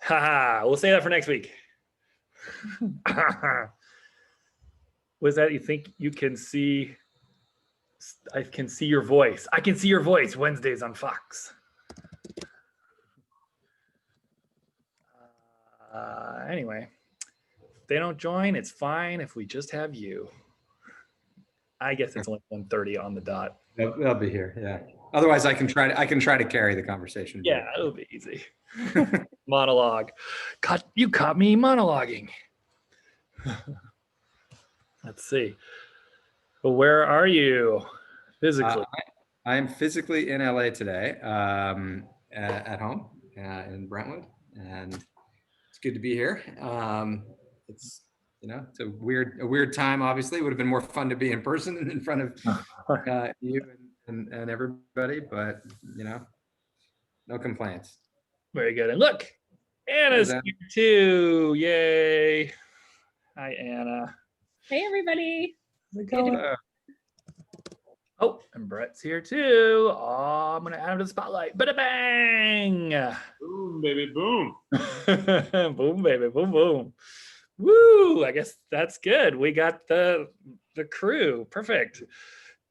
Haha, we'll say that for next week. Was that you think you can see? I can see your voice. I can see your voice Wednesdays on Fox. Anyway, if they don't join, it's fine if we just have you. I guess it's only 1:30 on the dot. They'll be here, yeah. Otherwise, I can try to carry the conversation. Yeah, it'll be easy. Monologue. You caught me monologuing. Let's see. Well, where are you physically? I am physically in LA today, at home in Brentwood, and it's good to be here. It's it's a weird time. Obviously, it would have been more fun to be in person and in front of you and everybody, but no complaints. Very good. And look, Anna's here too. Yay! Hi, Anna. Hey, everybody. How's it going? Oh, and Brett's here too. Oh, I'm gonna add him to the spotlight. Bada bang! Boom, baby, boom. Boom, baby, boom, boom. Woo! I guess that's good. We got the crew. Perfect.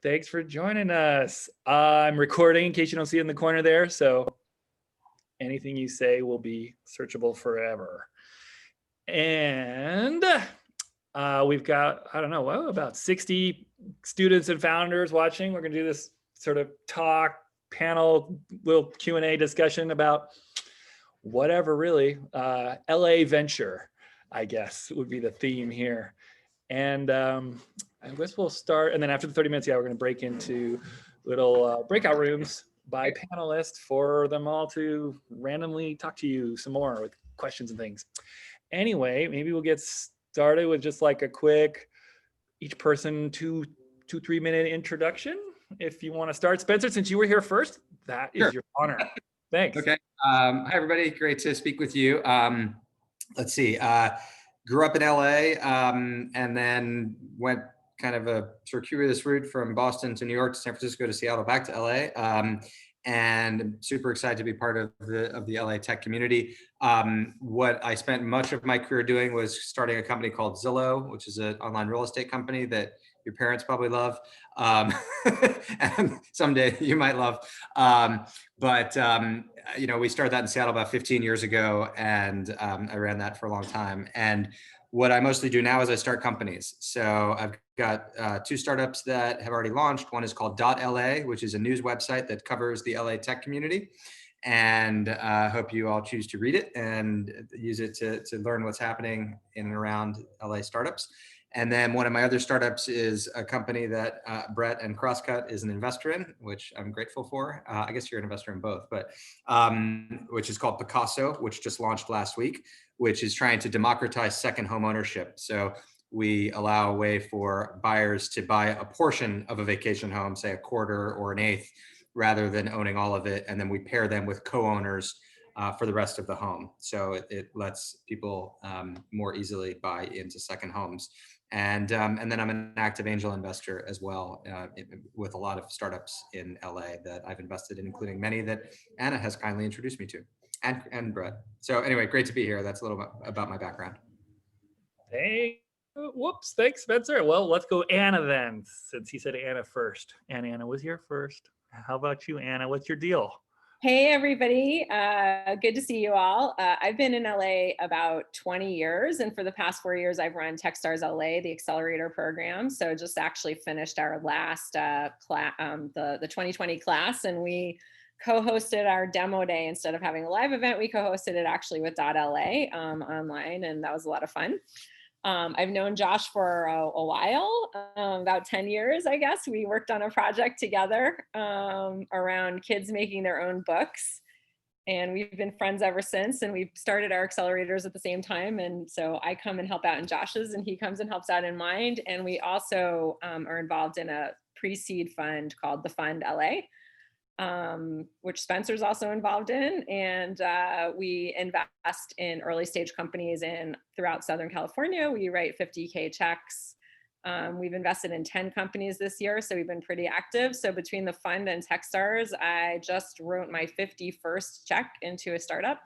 Thanks for joining us. I'm recording in case you don't see it in the corner there. So anything you say will be searchable forever. And we've got, I don't know, about 60 students and founders watching. We're gonna do this sort of talk, panel, little Q&A discussion about whatever really. LA venture, I guess, would be the theme here. And I guess we'll start, and then after the 30 minutes, we're gonna break into little breakout rooms by panelists for them all to randomly talk to you some more with questions and things. Anyway, maybe we'll get started with just like a quick, each person 2-3 minute introduction. If you want to start, Spencer, since you were here first, that is your honor. Thanks. Okay. Hi, everybody. Great to speak with you. Let's see. Grew up in LA and then went kind of a circuitous route from Boston to New York to San Francisco to Seattle back to LA. And super excited to be part of the LA tech community. What I spent much of my career doing was starting a company called Zillow, which is an online real estate company that your parents probably love, and someday you might love. We started that in Seattle about 15 years ago, and I ran that for a long time. And what I mostly do now is I start companies. So I've got 2 startups that have already launched. One is called .LA, which is a news website that covers the LA tech community. And I hope you all choose to read it and use it to learn what's happening in and around LA startups. And then one of my other startups is a company that Brett and Crosscut is an investor in, which I'm grateful for. I guess you're an investor in both, but which is called Picasso, which just launched last week, which is trying to democratize second home ownership. So we allow a way for buyers to buy a portion of a vacation home, say a quarter or an eighth, rather than owning all of it. And then we pair them with co-owners for the rest of the home. So it lets people more easily buy into second homes. And then I'm an active angel investor as well with a lot of startups in LA that I've invested in, including many that Anna has kindly introduced me to, and Brett. So anyway, great to be here. That's a little bit about my background. Hey, whoops, thanks, Spencer. Well, let's go Anna then, since he said Anna first. And Anna was here first. How about you, Anna? What's your deal? Hey, everybody. Good to see you all. I've been in LA about 20 years, and for the past 4 years, I've run Techstars LA, the accelerator program. So just actually finished our last the 2020 class, and we co-hosted our demo day. Instead of having a live event, we co-hosted it actually with .LA online, and that was a lot of fun. I've known Josh for a while, about 10 years, I guess. We worked on a project together around kids making their own books. And we've been friends ever since. And we've started our accelerators at the same time. And so I come and help out in Josh's, and he comes and helps out in mine. And we also are involved in a pre-seed fund called the Fund LA. Which Spencer's also involved in, and we invest in early stage companies throughout Southern California. We write 50K checks. We've invested in 10 companies this year, so we've been pretty active. So between the fund and Techstars, I just wrote my 51st check into a startup,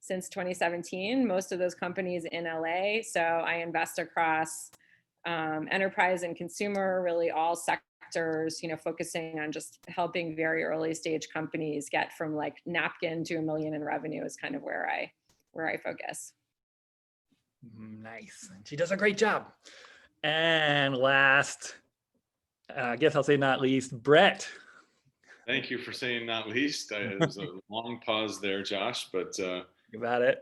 since 2017, most of those companies in LA. So I invest across enterprise and consumer, really all sectors, focusing on just helping very early stage companies get from like napkin to $1 million in revenue is kind of where I focus. Nice. She does a great job. And last, I guess I'll say not least, Brett. Thank you for saying not least. It was a long pause there, Josh, but About it.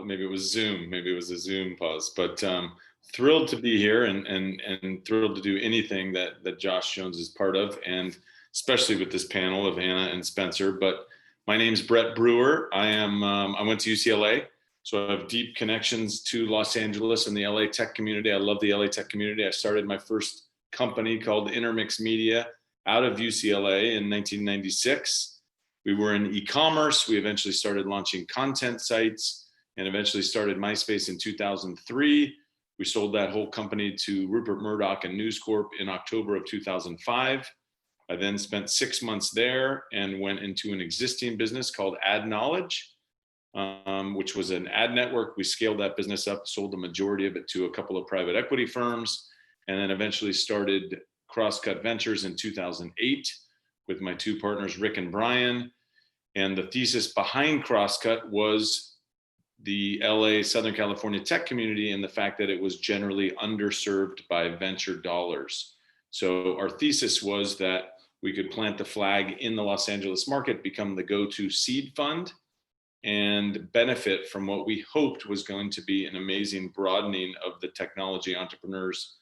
maybe it was Zoom. Maybe it was a Zoom pause. But thrilled to be here and thrilled to do anything that Josh Jones is part of, and especially with this panel of Anna and Spencer. But my name's Brett Brewer. I went to UCLA, so I have deep connections to Los Angeles and the LA tech community. I love the LA tech community. I started my first company called Intermix Media out of UCLA in 1996. We were in e-commerce. We eventually started launching content sites and eventually started MySpace in 2003. We sold that whole company to Rupert Murdoch and News Corp in October of 2005. I then spent 6 months there and went into an existing business called Ad Knowledge, which was an ad network. We scaled that business up, sold the majority of it to a couple of private equity firms, and then eventually started Crosscut Ventures in 2008 with my two partners, Rick and Brian. And the thesis behind Crosscut was the LA, Southern California tech community and the fact that it was generally underserved by venture dollars. So our thesis was that we could plant the flag in the Los Angeles market, become the go-to seed fund, and benefit from what we hoped was going to be an amazing broadening of the technology entrepreneurs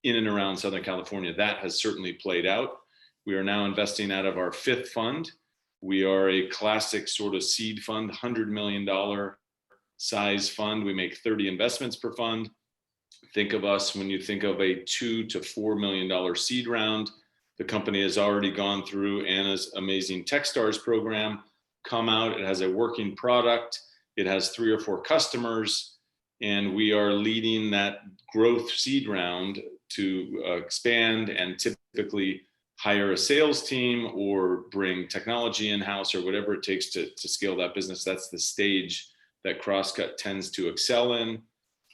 in and around Southern California. That has certainly played out. We are now investing out of our fifth fund. We are a classic sort of seed fund, $100 million size fund. We make 30 investments per fund. Think of us when you think of a $2 to $4 million seed round. The company has already gone through Anna's amazing Techstars program, come out. It has a working product. It has 3 or 4 customers, and we are leading that growth seed round to expand and typically hire a sales team or bring technology in-house or whatever it takes to scale that business. That's the stage that Crosscut tends to excel in.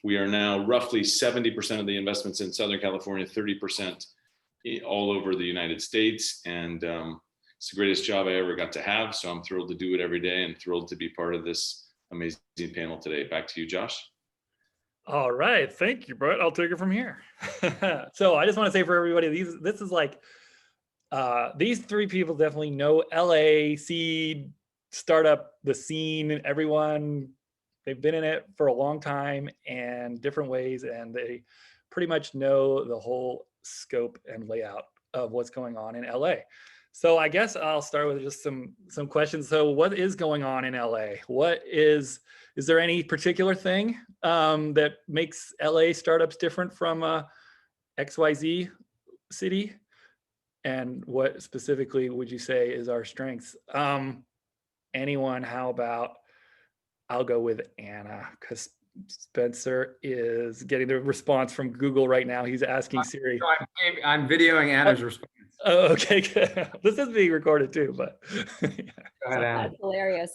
We are now roughly 70% of the investments in Southern California, 30% all over the United States. And it's the greatest job I ever got to have. So I'm thrilled to do it every day and thrilled to be part of this amazing panel today. Back to you, Josh. All right. Thank you, Brett. I'll take it from here. So I just want to say for everybody, this is like, these 3 people definitely know LA, seed, startup, the scene, everyone. They've been in it for a long time and different ways, and they pretty much know the whole scope and layout of what's going on in LA. So I guess I'll start with just some questions. So what is going on in LA? Is there any particular thing that makes LA startups different from XYZ city? And what specifically would you say is our strengths? Anyone? How about, I'll go with Anna, because Spencer is getting the response from Google right now. He's asking Siri. So I'm videoing Anna's response. Oh, okay, good. This is being recorded too, but Go ahead, Anna. That's hilarious.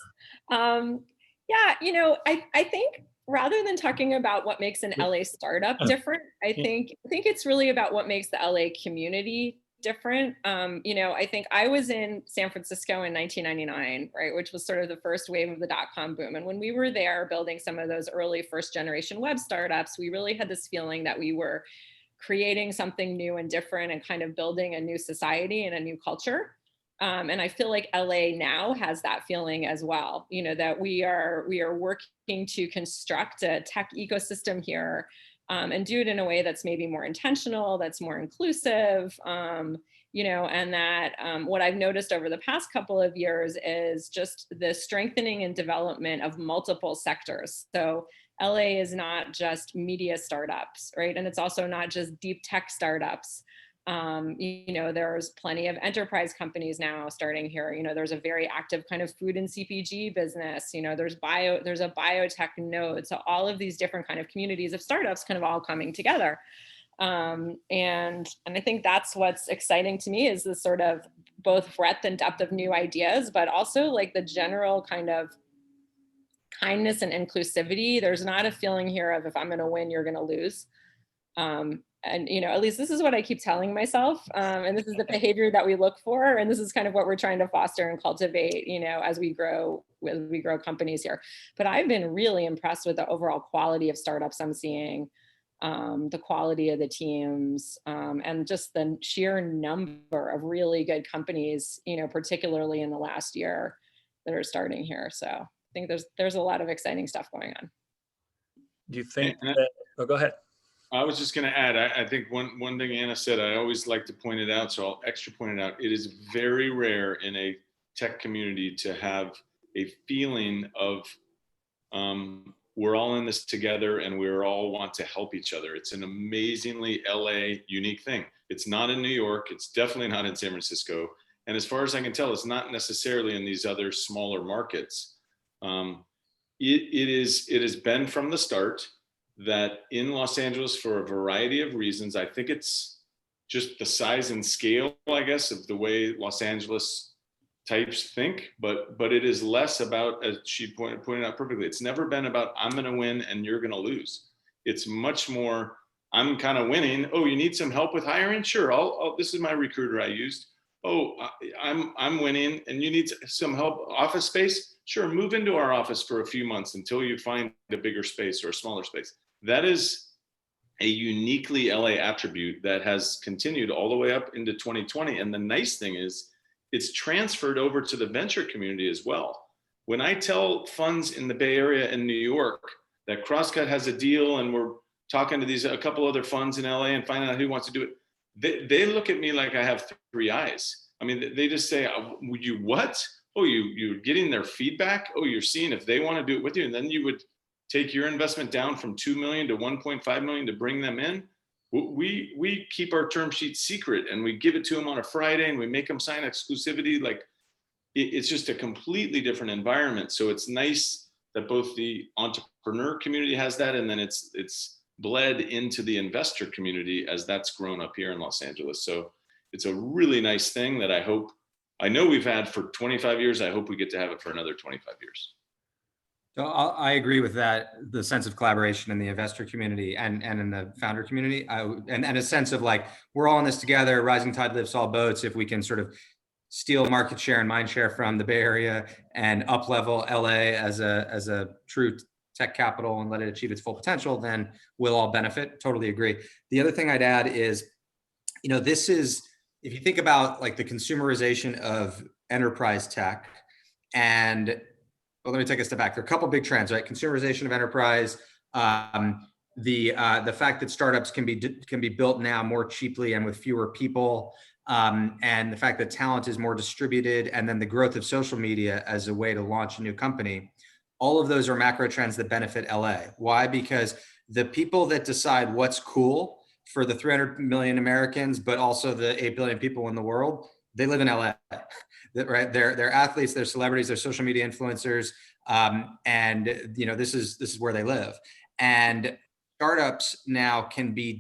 Yeah, I think rather than talking about what makes an LA startup different, I think it's really about what makes the LA community different. I think I was in San Francisco in 1999, right, which was sort of the first wave of the dot-com boom. And when we were there building some of those early first generation web startups, we really had this feeling that we were creating something new and different and kind of building a new society and a new culture. And I feel like LA now has that feeling as well, that we are working to construct a tech ecosystem here, and do it in a way that's maybe more intentional, that's more inclusive, and that what I've noticed over the past couple of years is just the strengthening and development of multiple sectors. So LA is not just media startups, right? And it's also not just deep tech startups. There's plenty of enterprise companies now starting here. There's a very active kind of food and CPG business. There's a biotech node. So all of these different kind of communities of startups kind of all coming together. And I think that's what's exciting to me is the sort of both breadth and depth of new ideas, but also like the general kind of kindness and inclusivity. There's not a feeling here of if I'm going to win, you're going to lose. And, you know, at least this is what I keep telling myself. And this is the behavior that we look for. And this is kind of what we're trying to foster and cultivate, you know, as we grow companies here. But I've been really impressed with the overall quality of startups I'm seeing, the quality of the teams, and just the sheer number of really good companies, you know, particularly in the last year that are starting here. So I think there's a lot of exciting stuff going on. Do you think that, oh, go ahead. I was just going to add, I think one thing Anna said, I always like to point it out, so I'll extra point it out. It is very rare in a tech community to have a feeling of we're all in this together and we all want to help each other. It's an amazingly LA unique thing. It's not in New York. It's definitely not in San Francisco. And as far as I can tell, it's not necessarily in these other smaller markets. It has been from the start that in Los Angeles, for a variety of reasons, I think it's just the size and scale, I guess, of the way Los Angeles types think, but it is less about, as she pointed out perfectly, it's never been about I'm going to win and you're going to lose. It's much more, I'm kind of winning. Oh, you need some help with hiring? Sure, I'll this is my recruiter I used. Oh, I'm winning and you need some help, office space? Sure, move into our office for a few months until you find a bigger space or a smaller space. That is a uniquely LA attribute that has continued all the way up into 2020. And the nice thing is it's transferred over to the venture community as well. When I tell funds in the Bay Area and New York that Crosscut has a deal and we're talking to a couple other funds in LA and finding out who wants to do it, they look at me like I have three eyes. I mean, they just say, you what? Oh, you're getting their feedback. Oh, you're seeing if they want to do it with you. And then you would take your investment down from 2 million to 1.5 million to bring them in. We keep our term sheet secret and we give it to them on a Friday and we make them sign exclusivity. Like it's just a completely different environment. So it's nice that both the entrepreneur community has that, and then it's bled into the investor community as that's grown up here in Los Angeles. So it's a really nice thing that I know we've had for 25 years. I hope we get to have it for another 25 years. So I agree with that, the sense of collaboration in the investor community and in the founder community, and a sense of like, we're all in this together, rising tide lifts all boats. If we can sort of steal market share and mind share from the Bay Area and up level LA as a true tech capital and let it achieve its full potential, then we'll all benefit. Totally agree. The other thing I'd add is, you know, this is, if you think about like the consumerization of enterprise tech and, well, let me take a step back. There are a couple of big trends, right? Consumerization of enterprise, the fact that startups can be built now more cheaply and with fewer people, and the fact that talent is more distributed, and then the growth of social media as a way to launch a new company. All of those are macro trends that benefit LA. Why? Because the people that decide what's cool for the 300 million Americans, but also the 8 billion people in the world, they live in LA. Right? They're athletes, they're celebrities, they're social media influencers, and you know, this is where they live. And startups now can be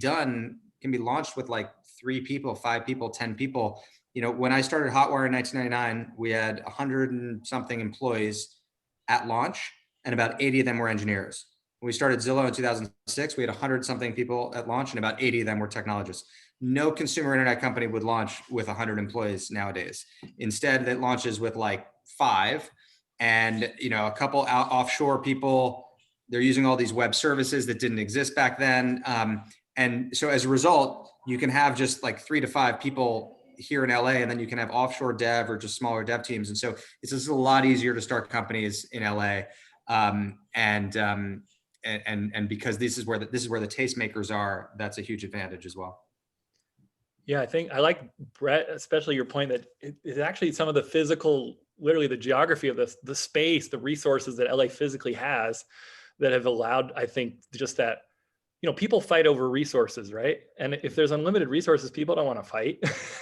launched with like 3 people, 5 people, 10 people. You know, when I started Hotwire in 1999, we had 100 and something employees at launch, and about 80 of them were engineers. When we started Zillow in 2006, we had 100 something people at launch, and about 80 of them were technologists. No consumer internet company would launch with 100 employees nowadays. Instead, it launches with like 5, and you know, a couple offshore people. They're using all these web services that didn't exist back then, and so as a result, you can have just like 3 to 5 people here in LA, and then you can have offshore dev or just smaller dev teams. And so it's just a lot easier to start companies in LA, and because this is where the tastemakers are. That's a huge advantage as well. Yeah, I think I like, Brett, especially your point that it's actually some of the physical, literally the geography of the space, the resources that LA physically has that have allowed, I think, just that, you know, people fight over resources, right? And if there's unlimited resources, people don't want to fight,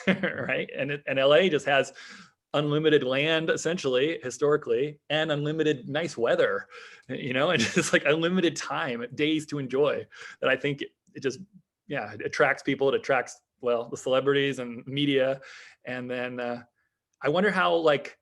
right? And LA just has unlimited land, essentially, historically, and unlimited nice weather, you know, and just like unlimited time, days to enjoy, that I think it just, yeah, it attracts people, it attracts, well, the celebrities and media. And then I wonder how, like,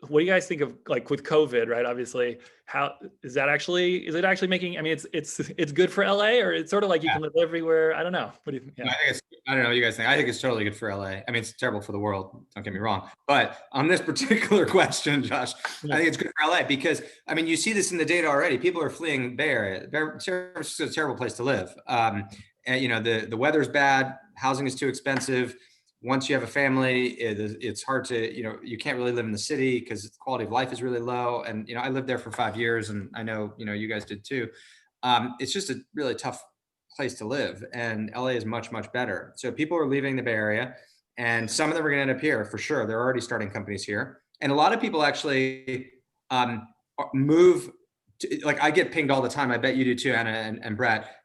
what do you guys think of like with COVID, right? Obviously, how is it actually making, I mean, it's good for LA, or it's sort of like you can live everywhere. I don't know. What do you think? I think I don't know what you guys think. I think it's totally good for LA. I mean, it's terrible for the world. Don't get me wrong. But on this particular question, Josh, I think it's good for LA because, I mean, you see this in the data already. People are fleeing Bay Area. San Francisco is a terrible place to live. And, you know, the weather's bad. Housing is too expensive. Once you have a family, it's hard to, you know, you can't really live in the city because the quality of life is really low. And, you know, I lived there for 5 years and I know, you know, you guys did too. It's just a really tough place to live, and LA is much, much better. So people are leaving the Bay Area, and some of them are going to end up here for sure. They're already starting companies here. And a lot of people actually move to, like, I get pinged all the time. I bet you do too, Anna and Brett,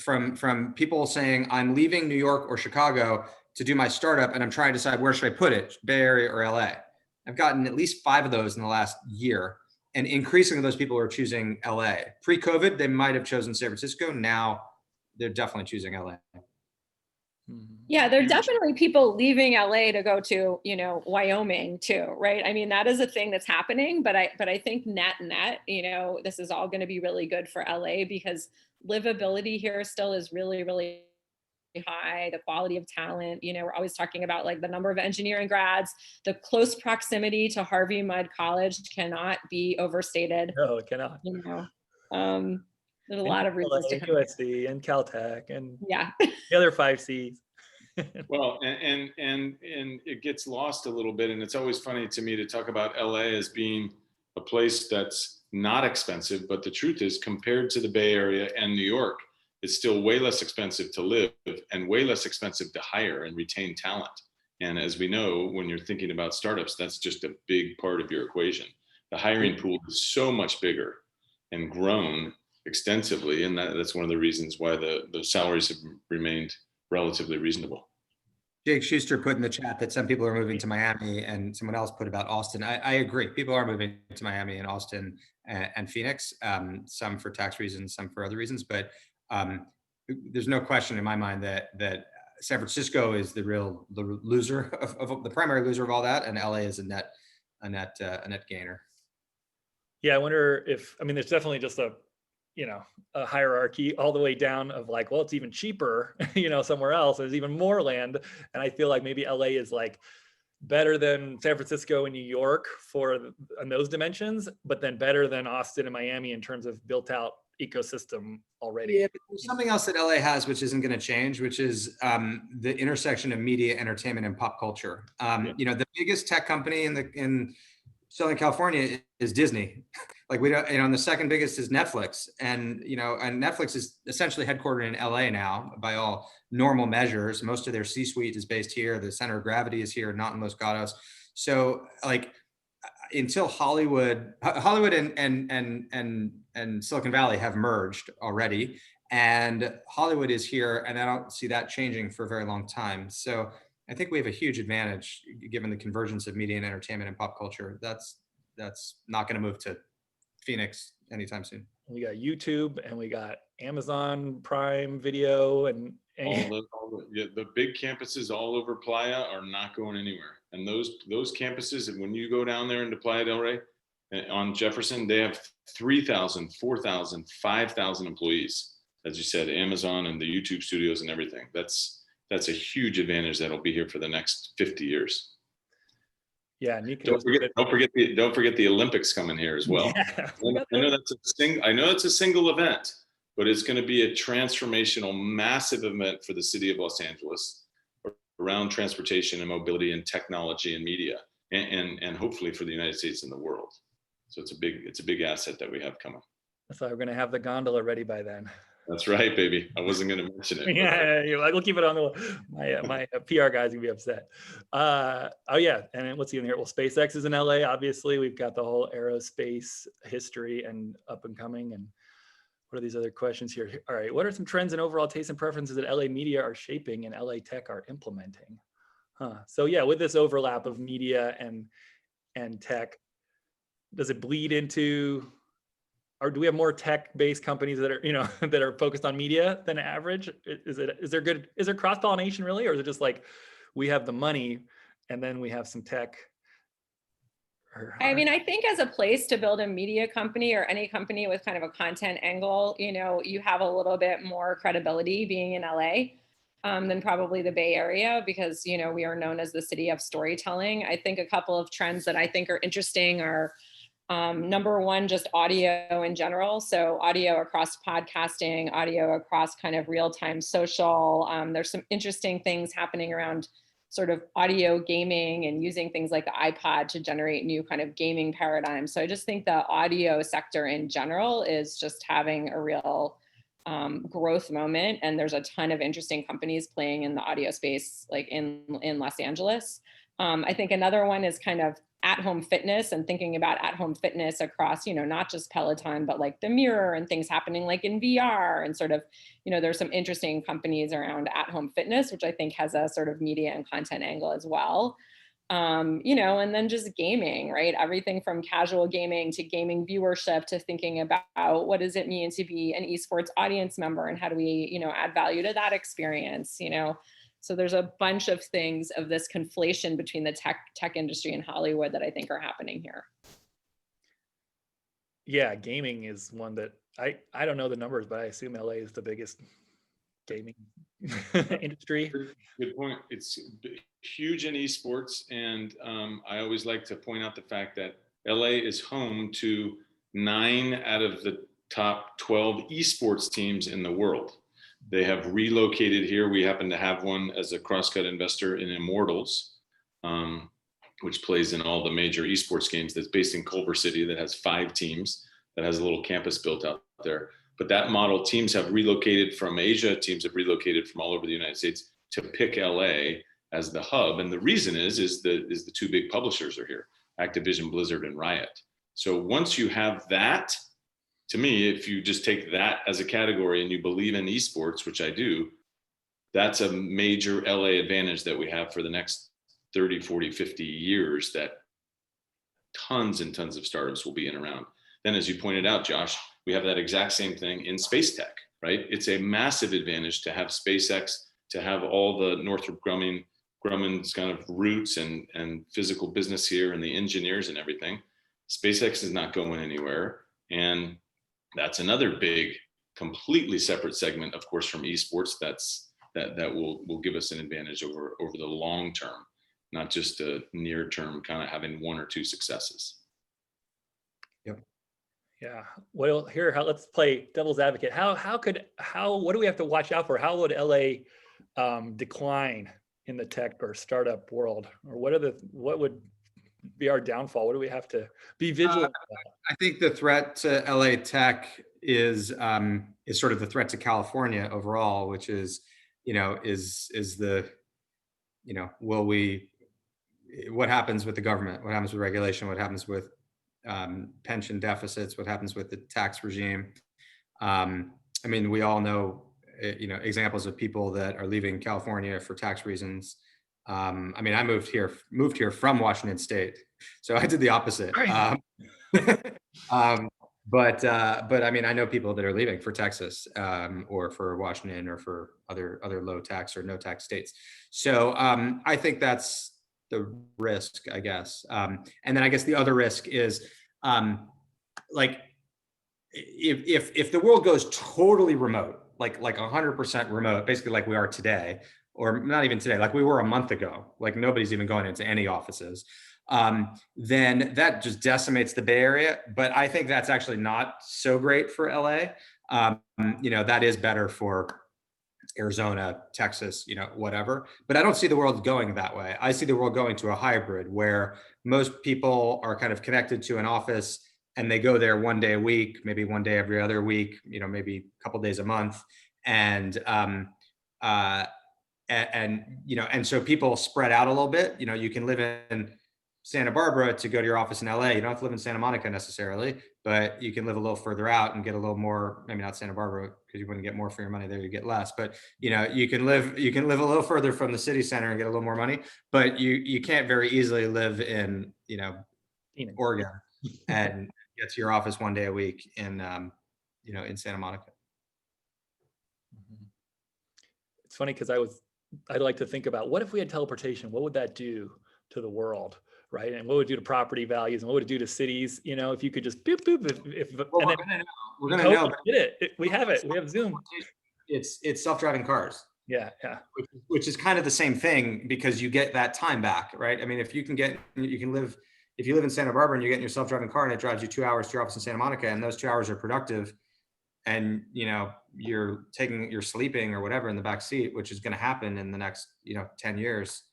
from people saying, I'm leaving New York or Chicago to do my startup, and I'm trying to decide where should I put it, Bay Area or LA. I've gotten at least 5 of those in the last year. And increasingly, those people are choosing LA. Pre-COVID, they might have chosen San Francisco. Now they're definitely choosing LA. Yeah, there are definitely people leaving LA to go to, you know, Wyoming too, right? I mean, that is a thing that's happening, but I think net, you know, this is all going to be really good for LA because livability here still is really, really high. The quality of talent, you know, we're always talking about like the number of engineering grads, the close proximity to Harvey Mudd College cannot be overstated. No, it cannot. You know, there's a lot of reasons to come. USC and Caltech and yeah, the other 5 Cs. Well, and it gets lost a little bit, and it's always funny to me to talk about LA as being a place that's not expensive, but the truth is, compared to the Bay Area and New York, it's still way less expensive to live and way less expensive to hire and retain talent. And as we know, when you're thinking about startups, that's just a big part of your equation. The hiring pool is so much bigger and grown extensively, and that's one of the reasons why the salaries have remained relatively reasonable. Jake Schuster put in the chat that some people are moving to Miami, and someone else put about Austin. I agree. People are moving to Miami and Austin and Phoenix, some for tax reasons, some for other reasons. But there's no question in my mind that San Francisco is the loser of the primary loser of all that, and LA is a net gainer. Yeah, I wonder if, I mean, there's definitely just a hierarchy all the way down of like, well, it's even cheaper, you know, somewhere else. There's even more land. And I feel like maybe LA is like better than San Francisco and New York on those dimensions, but then better than Austin and Miami in terms of built out ecosystem already. Yeah, but there's something else that LA has, which isn't going to change, which is the intersection of media, entertainment, and pop culture. You know, the biggest tech company in Southern California is Disney. Like we don't, you know, and the second biggest is Netflix, and you know, and Netflix is essentially headquartered in LA now by all normal measures. Most of their C-suite is based here. The center of gravity is here, not in Los Gatos. So like, until Hollywood and Silicon Valley have merged already, and Hollywood is here, and I don't see that changing for a very long time. So I think we have a huge advantage given the convergence of media and entertainment and pop culture. That's not going to move to Phoenix anytime soon. We got YouTube and we got Amazon Prime Video and the big campuses all over Playa are not going anywhere. And those campuses, and when you go down there into Playa del Rey on Jefferson, they have 3,000, 4,000, 5,000 employees. As you said, Amazon and the YouTube studios and everything. That's a huge advantage that'll be here for the next 50 years. Yeah, Nico. Don't forget the Olympics coming here as well. Yeah. I know it's a single event, but it's going to be a transformational, massive event for the city of Los Angeles around transportation and mobility and technology and media, and hopefully for the United States and the world. So it's a big asset that we have coming. That's why we're going to have the gondola ready by then. That's right, baby. I wasn't going to mention it. Yeah, we'll keep it on my PR guys gonna be upset. Oh yeah, and what's even here? Well, SpaceX is in LA. Obviously, we've got the whole aerospace history and up and coming. And what are these other questions here? All right, what are some trends and overall tastes and preferences that LA media are shaping and LA tech are implementing? So yeah, with this overlap of media and tech, does it bleed into? Or do we have more tech-based companies that are, you know, that are focused on media than average? Is there cross-pollination really, or is it just like we have the money and then we have some tech I mean, I think as a place to build a media company or any company with kind of a content angle, you know, you have a little bit more credibility being in LA than probably the Bay Area, because, you know, we are known as the city of storytelling. I think a couple of trends that I think are interesting are number one, just audio in general. So audio across podcasting, audio across kind of real-time social. There's some interesting things happening around sort of audio gaming and using things like the iPod to generate new kind of gaming paradigms. So I just think the audio sector in general is just having a real growth moment. And there's a ton of interesting companies playing in the audio space, like in Los Angeles. I think another one is kind of at-home fitness and thinking about at-home fitness across, you know, not just Peloton, but like the Mirror and things happening like in VR and sort of, you know, there's some interesting companies around at-home fitness, which I think has a sort of media and content angle as well. You know, and then just gaming, right? Everything from casual gaming to gaming viewership to thinking about what does it mean to be an esports audience member and how do we, you know, add value to that experience, you know? So there's a bunch of things of this conflation between the tech industry and Hollywood that I think are happening here. Yeah, gaming is one that I don't know the numbers, but I assume LA is the biggest gaming industry. Good point. It's huge in esports, and I always like to point out the fact that LA is home to 9 out of the top 12 esports teams in the world. They have relocated here. We happen to have one as a Crosscut investor in Immortals, which plays in all the major esports games. That's based in Culver City. That has 5 teams. That has a little campus built out there. But that model, teams have relocated from Asia. Teams have relocated from all over the United States to pick LA as the hub. And the reason is the 2 big publishers are here: Activision, Blizzard, and Riot. So once you have that, to me, if you just take that as a category and you believe in esports, which I do, that's a major LA advantage that we have for the next 30, 40, 50 years, that tons and tons of startups will be in around. Then, as you pointed out, Josh, we have that exact same thing in space tech, right? It's a massive advantage to have SpaceX, to have all the Northrop Grumman's kind of roots and physical business here and the engineers and everything. SpaceX is not going anywhere. And that's another big, completely separate segment, of course, from esports. That will give us an advantage over the long term, not just a near term kind of having 1 or 2 successes. Yep. Yeah. Well, here, let's play devil's advocate. What do we have to watch out for? How would LA decline in the tech or startup world? Or what would be our downfall? What do we have to be vigilant about? I think the threat to LA tech is sort of the threat to California overall, which is, you know, is the, you know, what happens with the government? What happens with regulation? What happens with pension deficits? What happens with the tax regime? I mean, we all know, you know, examples of people that are leaving California for tax reasons. I mean, I moved here from Washington State, so I did the opposite. But I mean, I know people that are leaving for Texas, or for Washington, or for other low tax or no tax states. So I think that's the risk, I guess. And then I guess the other risk is, like, if the world goes totally remote, like 100% remote, basically like we are today, or not even today, like we were a month ago, like nobody's even going into any offices, then that just decimates the Bay Area. But I think that's actually not so great for LA. You know, that is better for Arizona, Texas, you know, whatever. But I don't see the world going that way. I see the world going to a hybrid where most people are kind of connected to an office and they go there 1 day a week, maybe 1 day every other week, you know, maybe a couple days a month. And you know, and so people spread out a little bit. You know, you can live in Santa Barbara to go to your office in LA. You don't have to live in Santa Monica necessarily, but you can live a little further out and get a little more, maybe not Santa Barbara, because you wouldn't get more for your money there, you get less. But you know, you can live a little further from the city center and get a little more money, but you can't very easily live in, you know, Oregon and get to your office 1 day a week in, you know, in Santa Monica. It's funny because I'd like to think about, what if we had teleportation? What would that do to the world? right? And what would it do to property values, and what would it do to cities? You know, if you could just boop boop, Well, and then we're gonna know. we did it. We have it. We have Zoom. It's self-driving cars. Yeah, yeah. Which is kind of the same thing, because you get that time back, right? I mean, if you live in Santa Barbara and you get in your self-driving car and it drives you 2 hours to your office in Santa Monica, and those 2 hours are productive, and you're sleeping or whatever in the back seat, which is going to happen in the next 10 years,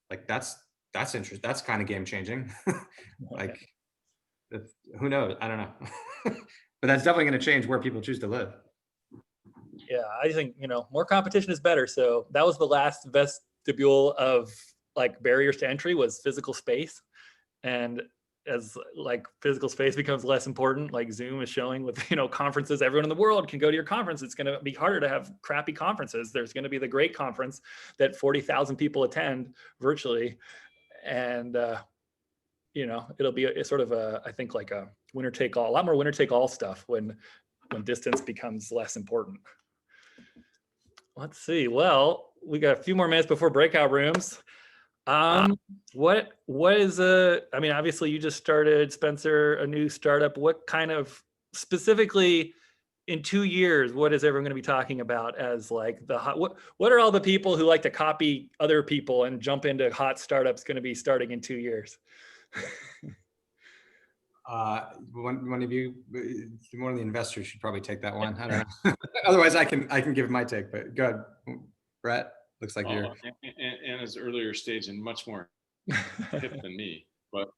like that's interesting. That's kind of game changing. Like, who knows? I don't know. But that's definitely going to change where people choose to live. Yeah, I think, more competition is better. So that was the last vestibule of like barriers to entry, was physical space. And as like physical space becomes less important, like Zoom is showing with, conferences, everyone in the world can go to your conference. It's going to be harder to have crappy conferences. There's going to be the great conference that 40,000 people attend virtually. And, it'll be a sort of I think like a winner take all, a lot more winner take all stuff when distance becomes less important. Let's see. Well, we got a few more minutes before breakout rooms. What is obviously you just started, Spencer, a new startup. What kind of, specifically in 2 years, what is everyone going to be talking about as like the hot, what are all the people who like to copy other people and jump into hot startups going to be starting in 2 years? One of you, one of the investors should probably take that one. I don't know. Otherwise I can give my take, but go ahead. Brett, looks like you're. Anna's earlier stage and much more hip than me, but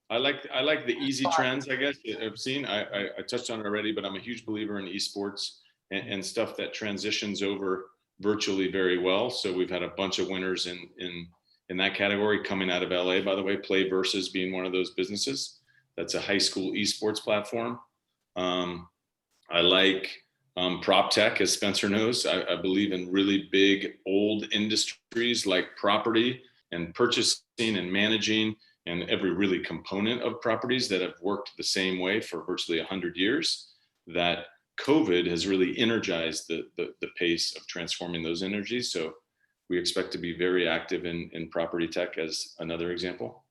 I like the easy trends, I guess, I've seen. I touched on it already, but I'm a huge believer in esports and stuff that transitions over virtually very well. So we've had a bunch of winners in that category coming out of LA, by the way, Play Versus being one of those businesses. That's a high school esports platform. I like prop tech, as Spencer knows. I believe in really big old industries like property and purchasing and managing, and every really component of properties that have worked the same way for virtually 100 years. That COVID has really energized the pace of transforming those energies. So we expect to be very active in property tech as another example.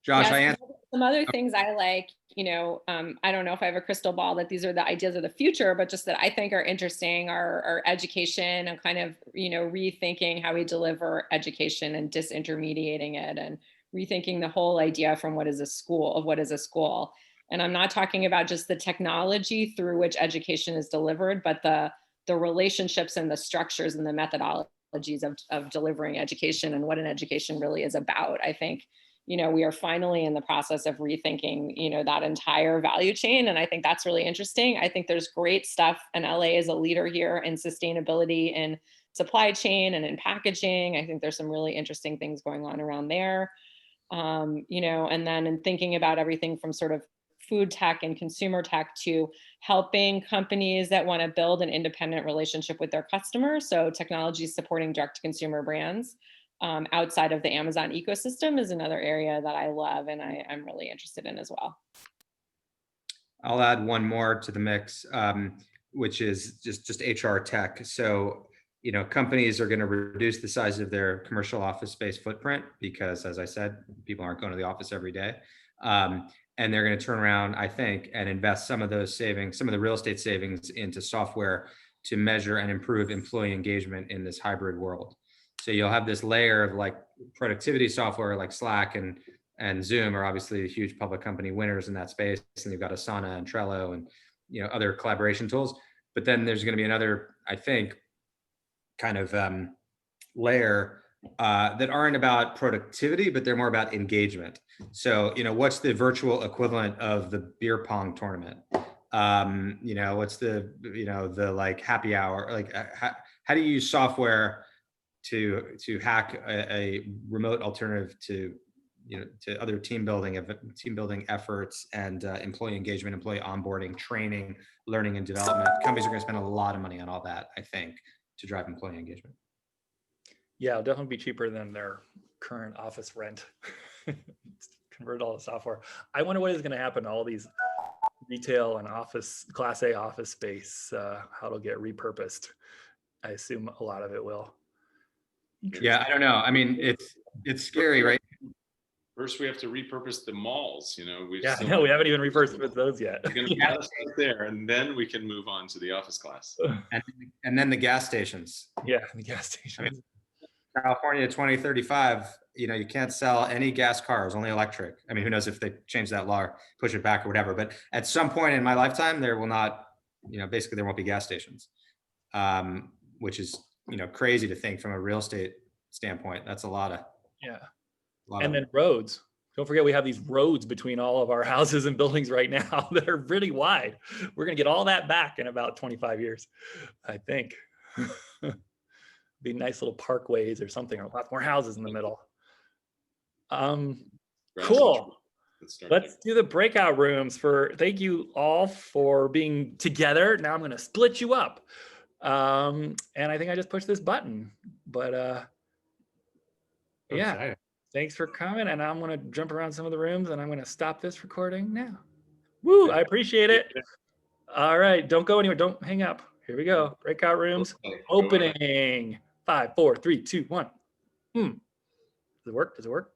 Josh, yes, some other things I like, I don't know if I have a crystal ball that these are the ideas of the future, but just that I think are interesting are education and kind of, rethinking how we deliver education and disintermediating it, and rethinking the whole idea from what is a school. And I'm not talking about just the technology through which education is delivered, but the relationships and the structures and the methodologies of delivering education and what an education really is about. I think we are finally in the process of rethinking, that entire value chain. And I think that's really interesting. I think there's great stuff, and LA is a leader here in sustainability and supply chain and in packaging. I think there's some really interesting things going on around there. And then in thinking about everything from sort of food tech and consumer tech to helping companies that want to build an independent relationship with their customers. So technology supporting direct to consumer brands. Outside of the Amazon ecosystem is another area that I love and I'm really interested in as well. I'll add one more to the mix, which is just HR tech. So, companies are going to reduce the size of their commercial office space footprint because, as I said, people aren't going to the office every day. And they're going to turn around, I think, and invest some of those savings, some of the real estate savings, into software to measure and improve employee engagement in this hybrid world. So you'll have this layer of like productivity software like Slack and Zoom are obviously huge public company winners in that space. And you've got Asana and Trello and other collaboration tools. But then there's going to be another, I think, kind of layer that aren't about productivity, but they're more about engagement. So what's the virtual equivalent of the beer pong tournament? What's the like happy hour? Like how do you use software to hack a remote alternative to other team building efforts and employee engagement, employee onboarding, training, learning and development? Companies are going to spend a lot of money on all that, I think, to drive employee engagement. Yeah, it'll definitely be cheaper than their current office rent. Convert all the software. I wonder what is going to happen to all these retail and office, Class A office space, how it'll get repurposed. I assume a lot of it will. Yeah, I don't know. I mean, it's scary, right? First, we have to repurpose the malls. We've Yeah, still no, we haven't even reversed with those yet. We're gonna Yeah. start there, and then we can move on to the office class. And then the gas stations. Yeah, the gas station. California 2035, you can't sell any gas cars, only electric. I mean, who knows if they change that law or push it back or whatever, but at some point in my lifetime, there will not, basically there won't be gas stations, which is, crazy to think from a real estate standpoint. That's a lot of, Yeah. lot And of- then roads. Don't forget, we have these roads between all of our houses and buildings right now that are really wide. We're going to get all that back in about 25 years, I think. Be nice little parkways or something, or a lot more houses in the middle. Cool. Let's do the breakout rooms. Thank you all for being together. Now I'm going to split you up. And I think I just pushed this button, but yeah. exciting. Thanks for coming, and I'm gonna jump around some of the rooms, and I'm gonna stop this recording now. Woo, I appreciate it. All right, don't go anywhere, don't hang up. Here we go, breakout rooms, opening. 5, 4, 3, 2, 1. Does it work? Does it work?